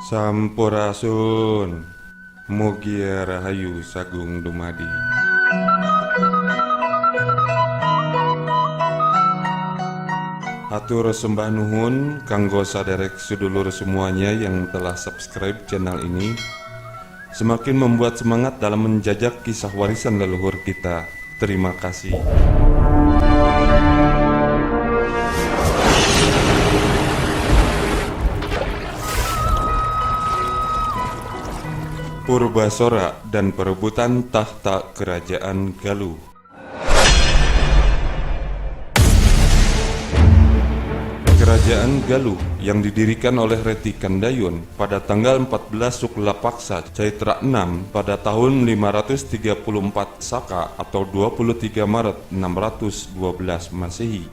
Sampurasun, mugia rahayu sagung dumadi. Hatur sembah nuhun kanggo saderek sedulur semuanya yang telah subscribe channel ini. Semakin membuat semangat dalam menjajak kisah warisan leluhur kita. Terima kasih. Purbasora dan perebutan tahta kerajaan Galuh. Kerajaan Galuh yang didirikan oleh Reti Kandayun pada tanggal 14 Sukla Paksa Caitra 6 pada tahun 534 Saka atau 23 Maret 612 Masehi.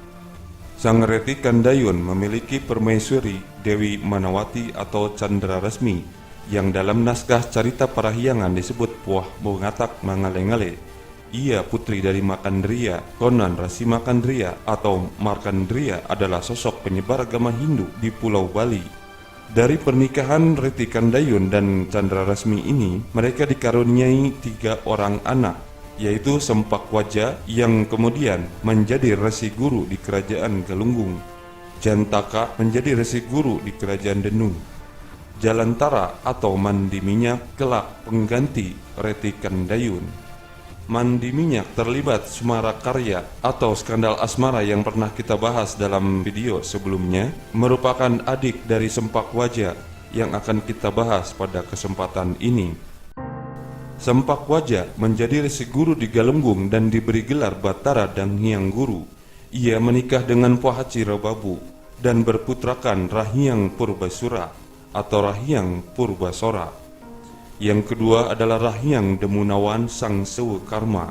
Sang Reti Kandayun memiliki permaisuri Dewi Manawati atau Candra Resmi yang dalam naskah carita parahyangan disebut Puah Mongatak Mangale-ngale. Ia putri dari Makandria. Konon Rasi Makandria atau Markandria adalah sosok penyebar agama Hindu di Pulau Bali. Dari pernikahan Reti Kandayun dan Candra Resmi ini, mereka dikaruniai 3 orang anak, yaitu Sempakwaja yang kemudian menjadi resi guru di kerajaan Galunggung, Jantaka menjadi resi guru di kerajaan Denung, Jalantara atau Mandi Minyak kelak pengganti Reti Kandayun. Mandi Minyak terlibat Sumara Karya atau skandal asmara yang pernah kita bahas dalam video sebelumnya, merupakan adik dari Sempakwaja yang akan kita bahas pada kesempatan ini. Sempakwaja menjadi resi guru di Galunggung dan diberi gelar Batara dan Hyang Guru. Ia menikah dengan Pohaci Rababu dan berputrakan Rahyang Purbasura atau Rahyang Purbasora. Yang kedua adalah Rahyang Demunawan Sang Sewu Karma.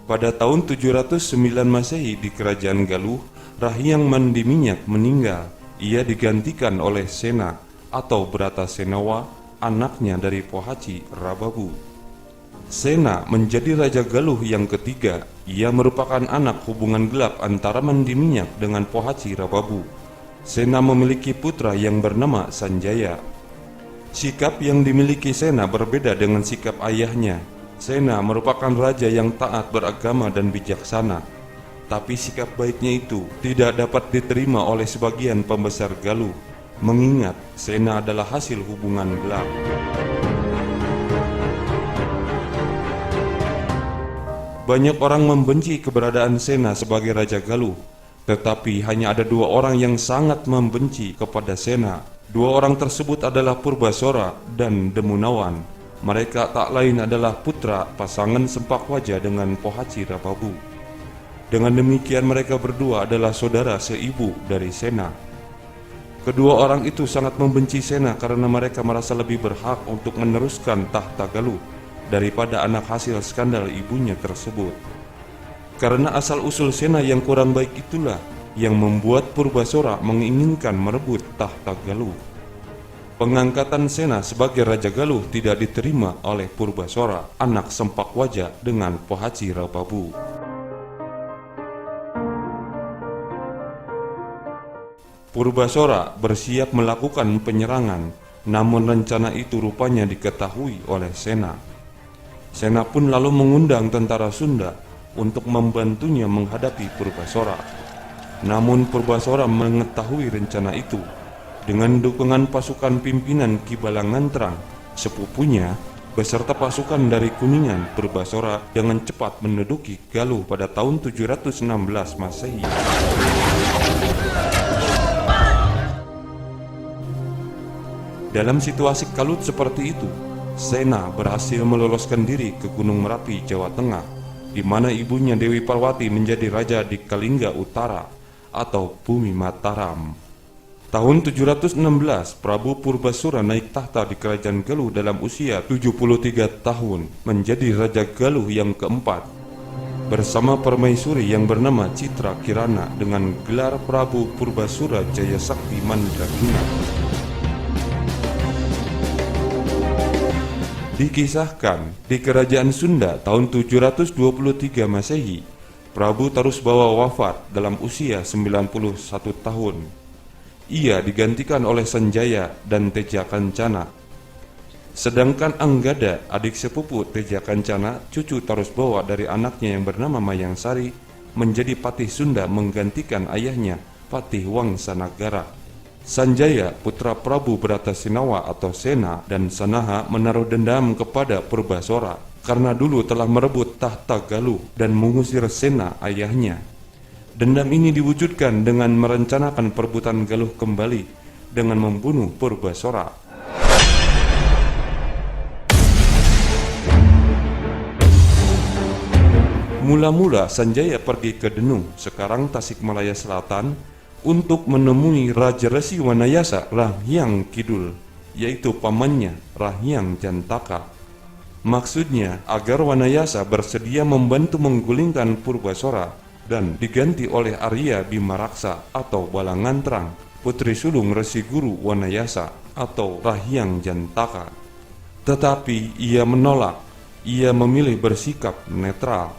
Pada tahun 709 Masehi di kerajaan Galuh, Rahyang Mandi Minyak meninggal. Ia digantikan oleh Sena atau Brata Senawa, anaknya dari Pohaci Rababu. Sena menjadi Raja Galuh yang ketiga. Ia merupakan anak hubungan gelap antara Mandi Minyak dengan Pohaci Rababu. Sena memiliki putra yang bernama Sanjaya. Sikap yang dimiliki Sena berbeda dengan sikap ayahnya. Sena merupakan raja yang taat beragama dan bijaksana, tapi sikap baiknya itu tidak dapat diterima oleh sebagian pembesar Galuh, mengingat Sena adalah hasil hubungan gelap. Banyak orang membenci keberadaan Sena sebagai Raja Galuh, tetapi hanya ada 2 orang yang sangat membenci kepada Sena. 2 orang tersebut adalah Purbasora dan Demunawan. Mereka tak lain adalah putra pasangan Sempakwaja dengan Pohaci Rababu. Dengan demikian mereka berdua adalah saudara seibu dari Sena. Kedua orang itu sangat membenci Sena karena mereka merasa lebih berhak untuk meneruskan tahta Galuh daripada anak hasil skandal ibunya tersebut. Karena asal-usul Sena yang kurang baik itulah yang membuat Purbasora menginginkan merebut tahta Galuh. Pengangkatan Sena sebagai Raja Galuh tidak diterima oleh Purbasora, anak Sempakwaja dengan Pohaci Rababu. Purbasora bersiap melakukan penyerangan, namun rencana itu rupanya diketahui oleh Sena. Sena pun lalu mengundang tentara Sunda untuk membantunya menghadapi Purbasora. Namun Purbasora mengetahui rencana itu. Dengan dukungan pasukan pimpinan Ki Balangantrang, sepupunya, beserta pasukan dari Kuningan, Purbasora dengan cepat menduduki Galuh pada tahun 716 Masehi. Dalam situasi kalut seperti itu, Sena berhasil meloloskan diri ke Gunung Merapi, Jawa Tengah, di mana ibunya Dewi Parwati menjadi raja di Kalingga Utara atau Bumi Mataram. Tahun 716, Prabu Purbasura naik tahta di kerajaan Galuh dalam usia 73 tahun, menjadi Raja Galuh yang keempat, bersama permaisuri yang bernama Citra Kirana dengan gelar Prabu Purbasura Jaya Sakti Mandraguna. Dikisahkan di kerajaan Sunda tahun 723 Masehi, Prabu Tarusbawa wafat dalam usia 91 tahun. Ia digantikan oleh Sanjaya dan Teja Kancana. Sedangkan Anggada, adik sepupu Teja Kancana, cucu Tarusbawa dari anaknya yang bernama Mayangsari, menjadi patih Sunda menggantikan ayahnya, Patih Wangsanagara. Sanjaya, putra Prabu Bratasinawa atau Sena dan Sanaha, menaruh dendam kepada Purbasora karena dulu telah merebut tahta Galuh dan mengusir Sena ayahnya. Dendam ini diwujudkan dengan merencanakan perebutan Galuh kembali dengan membunuh Purbasora. Mula-mula Sanjaya pergi ke Denung, sekarang Tasikmalaya Selatan, untuk menemui Raja Resi Wanayasa Rahyang Kidul, yaitu pamannya Rahyang Jantaka. Maksudnya agar Wanayasa bersedia membantu menggulingkan Purbasora dan diganti oleh Arya Bimaraksa atau Balangantrang, putri sulung Resi Guru Wanayasa atau Rahyang Jantaka. Tetapi ia menolak, ia memilih bersikap netral.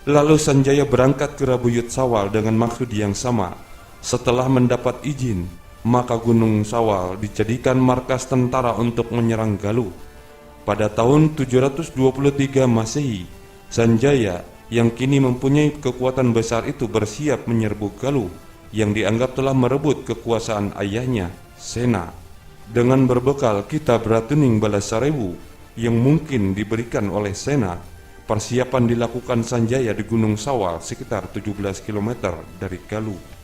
Lalu Sanjaya berangkat ke Rabuyut Sawal dengan maksud yang sama. Setelah mendapat izin, maka Gunung Sawal dijadikan markas tentara untuk menyerang Galuh. Pada tahun 723 Masehi, Sanjaya yang kini mempunyai kekuatan besar itu bersiap menyerbu Galuh yang dianggap telah merebut kekuasaan ayahnya, Sena. Dengan berbekal kitab Ratuning Balasarewu yang mungkin diberikan oleh Sena, persiapan dilakukan Sanjaya di Gunung Sawal sekitar 17 km dari Galuh.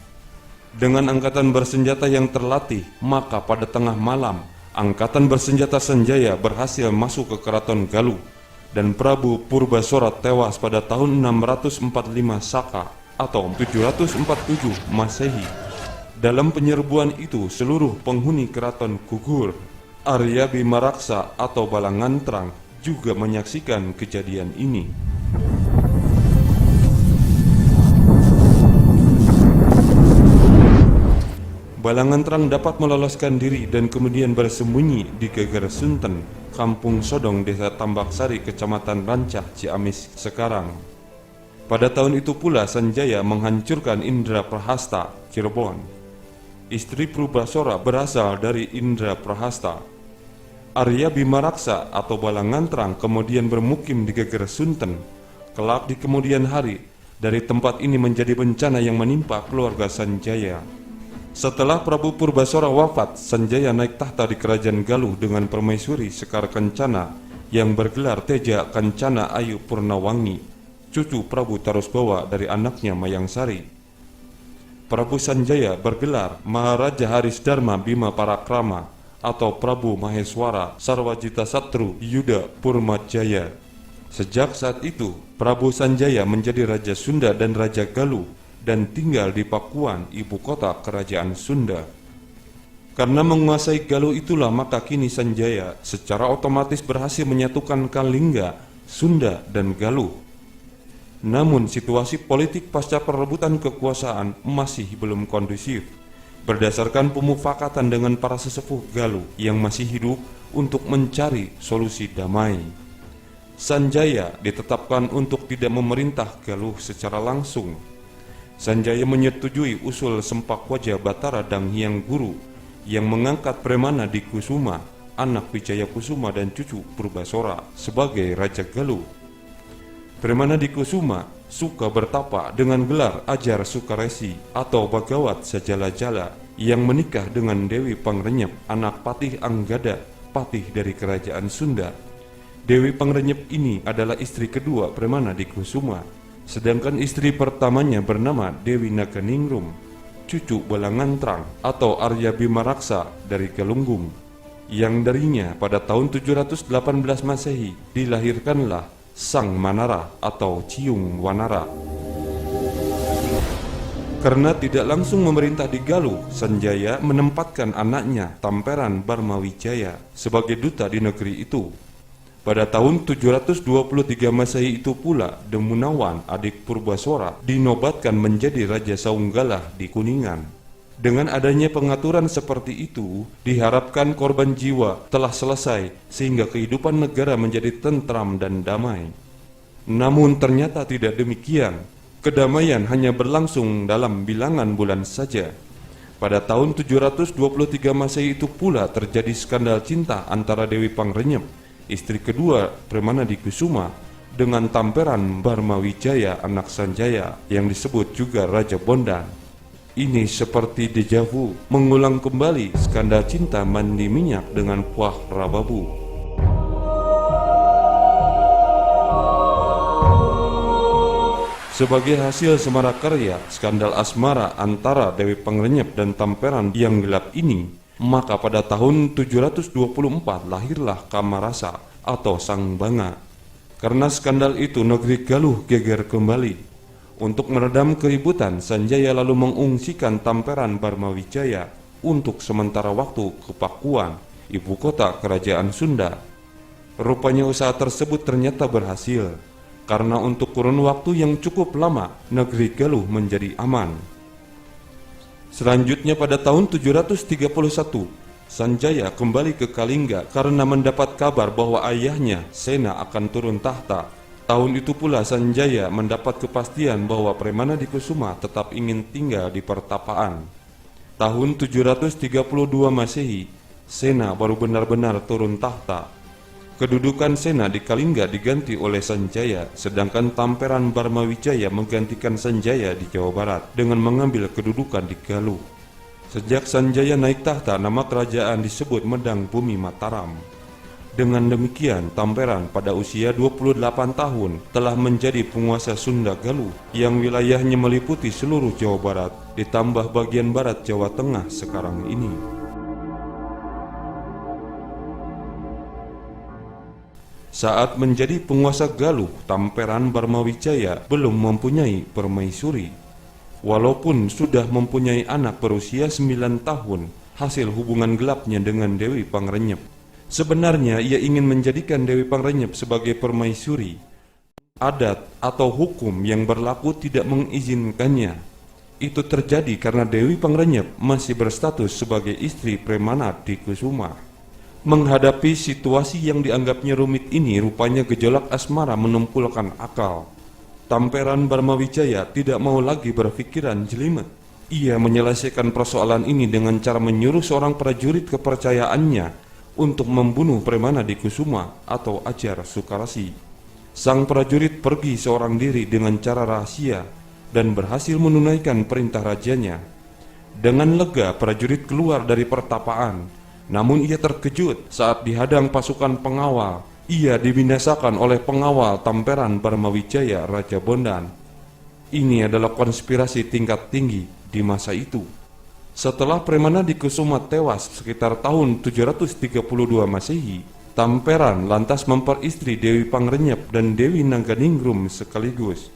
Dengan angkatan bersenjata yang terlatih, maka pada tengah malam, angkatan bersenjata Sanjaya berhasil masuk ke keraton Galuh, dan Prabu Purbasora tewas pada tahun 645 Saka atau 747 Masehi. Dalam penyerbuan itu, seluruh penghuni keraton gugur. Arya Bimaraksa atau Balangantrang juga menyaksikan kejadian ini. Balangantrang dapat meloloskan diri dan kemudian bersembunyi di Geger Sunten, Kampung Sodong, Desa Tambaksari, Kecamatan Rancah, Ciamis sekarang. Pada tahun itu pula Sanjaya menghancurkan Indra Prahasta, Cirebon. Istri Purbasora berasal dari Indra Prahasta. Arya Bimaraksa atau Balangantrang kemudian bermukim di Geger Sunten. Kelak di kemudian hari, dari tempat ini menjadi bencana yang menimpa keluarga Sanjaya. Setelah Prabu Purbasora wafat, Sanjaya naik tahta di kerajaan Galuh dengan permaisuri Sekar Kencana yang bergelar Teja Kancana Ayu Purnawangi, cucu Prabu Tarusbawa dari anaknya Mayangsari. Prabu Sanjaya bergelar Maharaja Harisdharma Bima Parakrama atau Prabu Maheswara Sarwajita Satru Yuda Purmajaya. Sejak saat itu, Prabu Sanjaya menjadi Raja Sunda dan Raja Galuh dan tinggal di Pakuan, ibu kota kerajaan Sunda. Karena menguasai Galuh itulah maka kini Sanjaya secara otomatis berhasil menyatukan Kalingga, Sunda, dan Galuh. Namun situasi politik pasca perebutan kekuasaan masih belum kondusif. Berdasarkan pemufakatan dengan para sesepuh Galuh yang masih hidup untuk mencari solusi damai, Sanjaya ditetapkan untuk tidak memerintah Galuh secara langsung. Sanjaya menyetujui usul Sempakwaja Batara Danghyang Guru yang mengangkat Premana Dikusuma, anak Wijaya Kusuma dan cucu Purbasora, sebagai Raja Galuh. Premana Dikusuma suka bertapa dengan gelar Ajar Sukaresi atau Bagawat Sajala-jala yang menikah dengan Dewi Pangrenyep, anak Patih Anggada, patih dari kerajaan Sunda. Dewi Pangrenyep ini adalah istri kedua Premana Dikusuma. Sedangkan istri pertamanya bernama Dewi Naganingrum, cucu Balangantrang atau Arya Bimaraksa dari Galunggung, yang darinya pada tahun 718 Masehi dilahirkanlah Sang Manara atau Ciung Wanara. Karena tidak langsung memerintah di Galuh, Sanjaya menempatkan anaknya Tamperan Barmawijaya sebagai duta di negeri itu. Pada tahun 723 Masehi itu pula, Demunawan, adik Purbasora, dinobatkan menjadi Raja Saunggalah di Kuningan. Dengan adanya pengaturan seperti itu, diharapkan korban jiwa telah selesai sehingga kehidupan negara menjadi tentram dan damai. Namun ternyata tidak demikian. Kedamaian hanya berlangsung dalam bilangan bulan saja. Pada tahun 723 Masehi itu pula terjadi skandal cinta antara Dewi Pangrenyep, istri kedua Premanadi Kusuma, dengan Tamperan Barmawijaya anak Sanjaya yang disebut juga Raja Bondan. Ini seperti deja vu, mengulang kembali skandal cinta mandi minyak dengan Puah Rababu. Sebagai hasil semarakarya skandal asmara antara Dewi Pangrenyep dan Tamperan yang gelap ini, maka pada tahun 724 lahirlah Kamarasa atau Sang Banga. Karena skandal itu negeri Galuh geger kembali. Untuk meredam keributan, Sanjaya lalu mengungsikan Tamperan Barmawijaya untuk sementara waktu ke Pakuan, ibu kota kerajaan Sunda. Rupanya usaha tersebut ternyata berhasil, karena untuk kurun waktu yang cukup lama, negeri Galuh menjadi aman. Selanjutnya pada tahun 731, Sanjaya kembali ke Kalingga karena mendapat kabar bahwa ayahnya, Sena, akan turun tahta. Tahun itu pula Sanjaya mendapat kepastian bahwa Premanadi Kusuma tetap ingin tinggal di pertapaan. Tahun 732 Masehi, Sena baru benar-benar turun tahta. Kedudukan Sena di Kalingga diganti oleh Sanjaya, sedangkan Tamperan Barmawijaya menggantikan Sanjaya di Jawa Barat dengan mengambil kedudukan di Galuh. Sejak Sanjaya naik tahta, nama kerajaan disebut Medang Bumi Mataram. Dengan demikian, Tamperan pada usia 28 tahun telah menjadi penguasa Sunda Galuh yang wilayahnya meliputi seluruh Jawa Barat, ditambah bagian barat Jawa Tengah sekarang ini. Saat menjadi penguasa Galuh, Tamperan Barmawijaya belum mempunyai permaisuri. Walaupun sudah mempunyai anak berusia 9 tahun, hasil hubungan gelapnya dengan Dewi Pangrenyep. Sebenarnya ia ingin menjadikan Dewi Pangrenyep sebagai permaisuri. Adat atau hukum yang berlaku tidak mengizinkannya. Itu terjadi karena Dewi Pangrenyep masih berstatus sebagai istri Premanadi Kusuma. Menghadapi situasi yang dianggapnya rumit ini, rupanya gejolak asmara menumpulkan akal. Tamperan Barmawijaya tidak mau lagi berpikiran jelimet. Ia menyelesaikan persoalan ini dengan cara menyuruh seorang prajurit kepercayaannya untuk membunuh Premanadi Kusuma atau Ajar Sukarasi. Sang prajurit pergi seorang diri dengan cara rahasia dan berhasil menunaikan perintah rajanya. Dengan lega prajurit keluar dari pertapaan. Namun ia terkejut saat dihadang pasukan pengawal. Ia dibinasakan oleh pengawal Tamperan Barmawijaya Raja Bondan. Ini adalah konspirasi tingkat tinggi di masa itu. Setelah Premanadi Kusuma tewas sekitar tahun 732 Masehi, Tamperan lantas memperistri Dewi Pangrenyep dan Dewi Naganingrum sekaligus.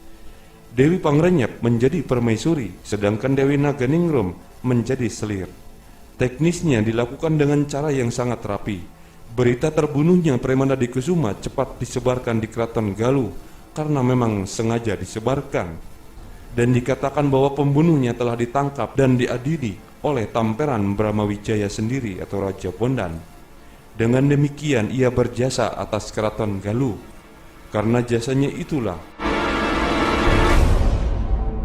Dewi Pangrenyep menjadi permaisuri, sedangkan Dewi Naganingrum menjadi selir. Teknisnya dilakukan dengan cara yang sangat rapi. Berita terbunuhnya Premanadi Kusuma cepat disebarkan di Keraton Galuh karena memang sengaja disebarkan. Dan dikatakan bahwa pembunuhnya telah ditangkap dan diadili oleh Tamperan Barmawijaya sendiri atau Raja Bondan. Dengan demikian ia berjasa atas Keraton Galuh. Karena jasanya itulah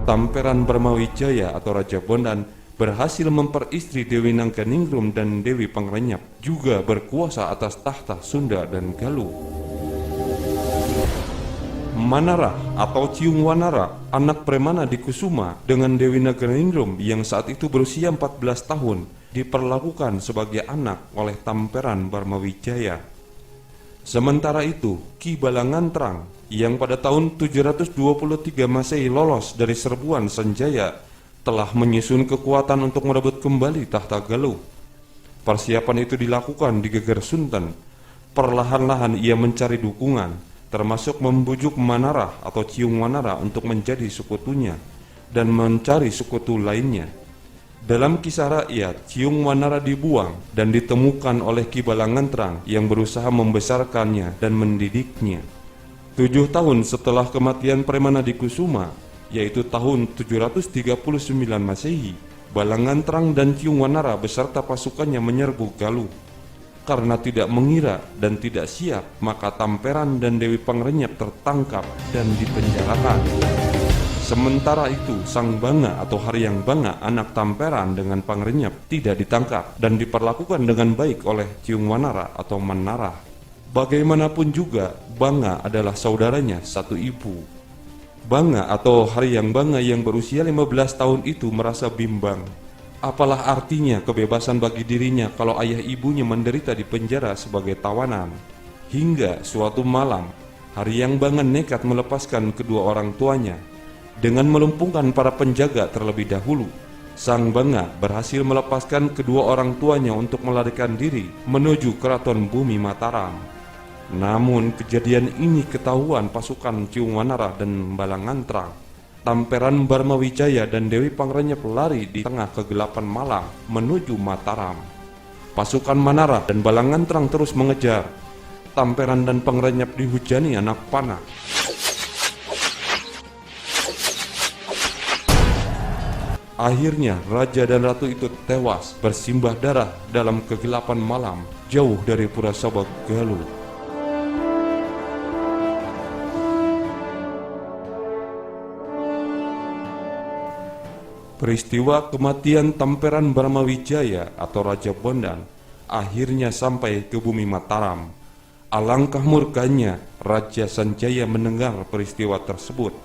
Tamperan Barmawijaya atau Raja Bondan berhasil memperistri Dewi Naganingrum dan Dewi Pangrenyep, juga berkuasa atas tahta Sunda dan Galuh. Manarah atau Ciung Wanara, anak Premanadi Kusuma dengan Dewi Naganingrum yang saat itu berusia 14 tahun, diperlakukan sebagai anak oleh Tamperan Barmawijaya. Sementara itu, Ki Balangantrang yang pada tahun 723 Masehi lolos dari serbuan Sanjaya telah menyusun kekuatan untuk merebut kembali tahta Galuh. Persiapan itu dilakukan di Geger Sunten. Perlahan-lahan ia mencari dukungan, termasuk membujuk Manarah atau Ciung Wanara untuk menjadi sekutunya dan mencari sekutu lainnya. Dalam kisah rakyat, Ciung Wanara dibuang dan ditemukan oleh Ki Balangantrang yang berusaha membesarkannya dan mendidiknya. 7 tahun setelah kematian Premanadi Kusuma, yaitu tahun 739 Masehi, Balangan Terang dan Ciung Wanara beserta pasukannya menyerbu Galuh. Karena tidak mengira dan tidak siap, maka Tamperan dan Dewi Pangrenyep tertangkap dan dipenjarakan. Sementara itu, Sang Banga atau Haryang Banga, anak Tamperan dengan Pangrenyep, tidak ditangkap dan diperlakukan dengan baik oleh Ciung Wanara atau Manarah. Bagaimanapun juga, Banga adalah saudaranya satu ibu. Banga atau Haryang Banga yang berusia 15 tahun itu merasa bimbang. Apalah artinya kebebasan bagi dirinya kalau ayah ibunya menderita di penjara sebagai tawanan. Hingga suatu malam, Haryang Banga nekat melepaskan kedua orang tuanya. Dengan melumpuhkan para penjaga terlebih dahulu, Sang Banga berhasil melepaskan kedua orang tuanya untuk melarikan diri menuju keraton bumi Mataram. Namun kejadian ini ketahuan pasukan Ciung Wanara dan Balangan Terang. Tamperan Barmawijaya dan Dewi Pangrenyep lari di tengah kegelapan malam menuju Mataram. Pasukan Manarah dan Balangan Terang terus mengejar. Tamperan dan Pangrenyep dihujani anak panah. Akhirnya raja dan ratu itu tewas bersimbah darah dalam kegelapan malam jauh dari Purasaba Galuh. Peristiwa kematian Tamperan Barmawijaya atau Raja Bondan akhirnya sampai ke bumi Mataram. Alangkah murkanya Raja Sanjaya mendengar peristiwa tersebut.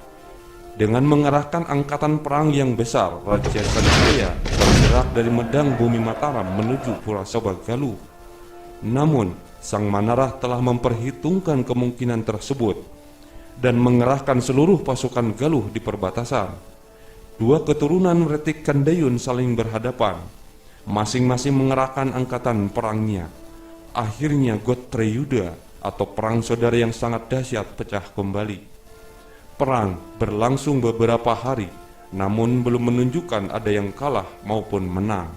Dengan mengerahkan angkatan perang yang besar, Raja Sanjaya bergerak dari Medang bumi Mataram menuju Purasaba Galuh. Namun, Sang Manarah telah memperhitungkan kemungkinan tersebut dan mengerahkan seluruh pasukan Galuh di perbatasan. Dua keturunan Retik Kandayun saling berhadapan, masing-masing mengerahkan angkatan perangnya. Akhirnya Gotreyuda atau perang saudara yang sangat dahsyat pecah kembali. Perang berlangsung beberapa hari, namun belum menunjukkan ada yang kalah maupun menang.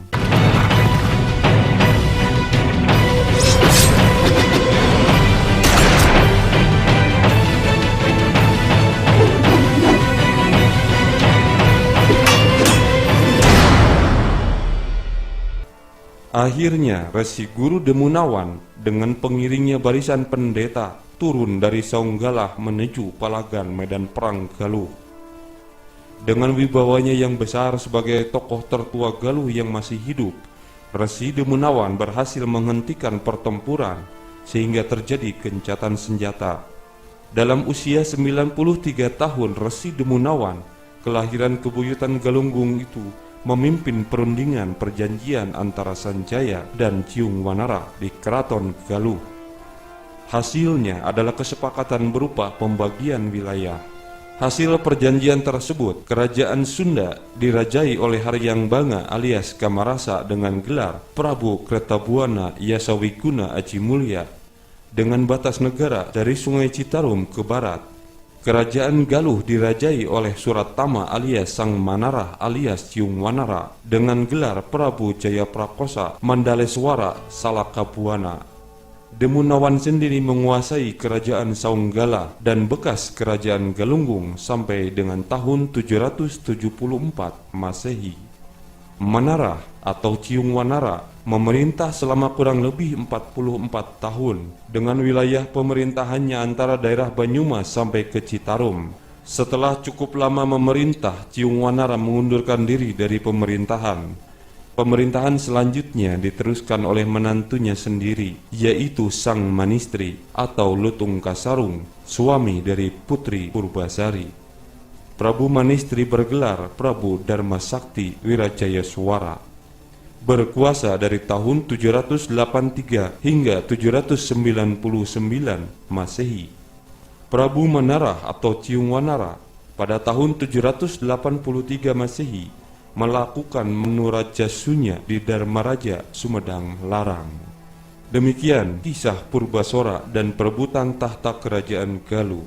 Akhirnya Resi Guru Demunawan dengan pengiringnya barisan pendeta turun dari Saunggalah menuju Palagan medan perang Galuh. Dengan wibawanya yang besar sebagai tokoh tertua Galuh yang masih hidup, Resi Demunawan berhasil menghentikan pertempuran sehingga terjadi gencatan senjata. Dalam usia 93 tahun, Resi Demunawan, kelahiran Kebuyutan Galunggung itu, memimpin perundingan perjanjian antara Sanjaya dan Ciung Wanara di Keraton Galuh. Hasilnya adalah kesepakatan berupa pembagian wilayah. Hasil perjanjian tersebut, kerajaan Sunda dirajai oleh Haryang Banga alias Kamarasa dengan gelar Prabu Kertabuana Yasawiguna Aji Mulya dengan batas negara dari Sungai Citarum ke barat. Kerajaan Galuh dirajai oleh Suratama alias Sang Manarah alias Ciung Wanara dengan gelar Prabu Jayaprakosa Mandaleswara Salakabuana. Demunawan sendiri menguasai kerajaan Saunggala dan bekas kerajaan Galunggung sampai dengan tahun 774 Masehi. Manarah atau Ciung Wanara memerintah selama kurang lebih 44 tahun dengan wilayah pemerintahannya antara daerah Banyumas sampai ke Citarum. Setelah cukup lama memerintah, Ciung Wanara mengundurkan diri dari pemerintahan. Pemerintahan selanjutnya diteruskan oleh menantunya sendiri, yaitu Sang Manistri atau Lutung Kasarung, suami dari Putri Purbasari. Prabu Manistri bergelar Prabu Dharma Sakti Wirajayaswara. Berkuasa dari tahun 783 hingga 799 Masehi. Prabu Manarah atau Ciung Wanara pada tahun 783 Masehi melakukan menurajasunya di Dharmaraja Sumedang Larang. Demikian kisah Purbasora dan perebutan tahta kerajaan Galuh.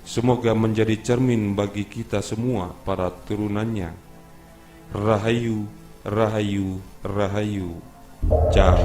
Semoga menjadi cermin bagi kita semua para turunannya. Rahayu, Rahayu, Rahayu. Ciao.